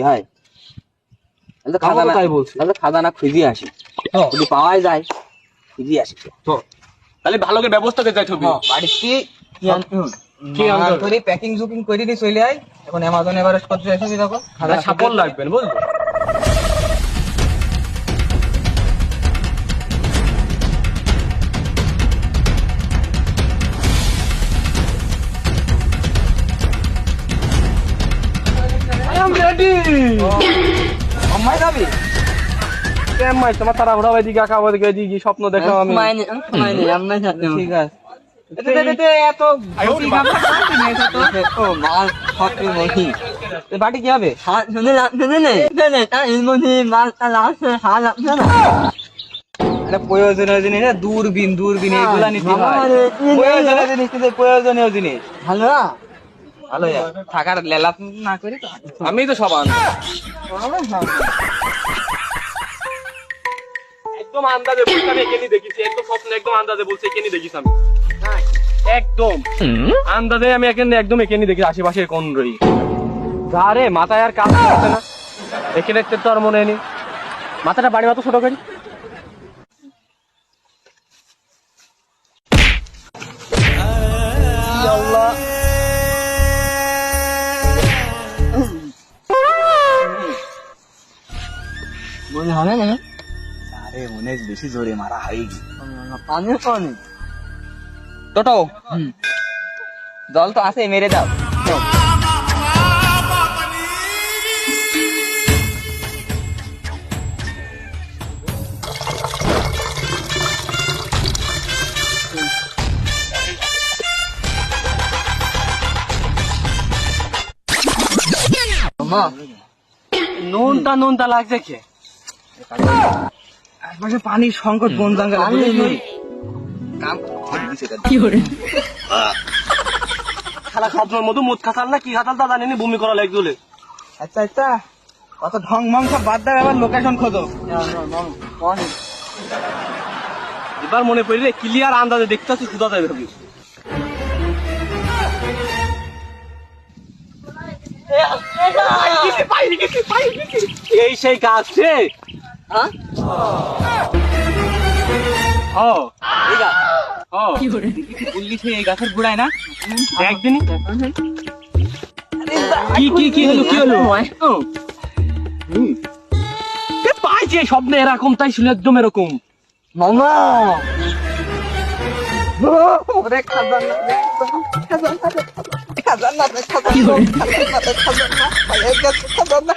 হয় তাহলে খাজানা তাই বলছি। তাহলে খাজানা খুঁজে আসি যদি পাওয়াই যায় খুঁজে আসি তো তাহলে ভালো করে ব্যবস্থা করে যাই ছবি বাড়িতে কি আনতে হবে কি আনতে হবে? ধরি প্যাকিং জুকিং করে দিয়ে চলে আয় এখন অ্যামাজনে এভারেজ করতে এসেছি তখন খাজানা সাপোর্ট লাগবে বুঝলি আমায় যাবে কেমন তোমার তারা ঘোরা দিকে আঁকা দিকে দিকে স্বপ্ন দেখলাম আমি ঠিক আছে এত বেশি ব্যাপার করছি না, এটা তো মাল সবই মহি বাটি কি হবে এটা প্রয়োজনীয় জিনিস দূরবীন দূরবীন এগুলা নিতে হয় প্রয়োজনীয় জিনিস কিন্তু প্রয়োজনীয় জিনিস ভালো ভালো থাকার লেলা না করি তো আমি তো সব আনবো একদম আন্দাজে বলছি আমি এখানে দেখেছি একদম স্বপ্ন একদম আন্দাজে বলছি এখানে দেখিস আমি একদম আন্দাজে আমি একদম এখানে দেখি আশেপাশে কোন রই যা রে মাথায় আর কাজ করছে না এখানে তো আর মনে নেই মাথাটা বাড়ি মতো ছোট করি আল্লাহ মনে হবে না আরে মনে বেশি জোরে মারা হয়নি পানি পানি টোটো জল তো আছে মেরে দাও নুনটা নুনটা লাগছে কে আশপাশে পানির সংকট বন জঙ্গল কাম খালা খাবার মতো মুদ খাতাল না কি খাতাল তা জানি না বমি করা লাগবে আচ্ছা আচ্ছা কত ঢং মং সব বাদ দাও এবার লোকেশন খোঁজো এবার মনে পড়লে ক্লিয়ার আন্দাজে দেখতে আছি সুদা যাবে ভাবি এই সেই কাজ সে এই গাছের গুড়ায় না একদিনই কি হলো কি হলো পাইছে স্বপ্ন এরকম তাই ছিল একদম এরকম মামা ওরে খাজানা খাজানা খাজানা খাজানা খাজানা খাজানা খাজানা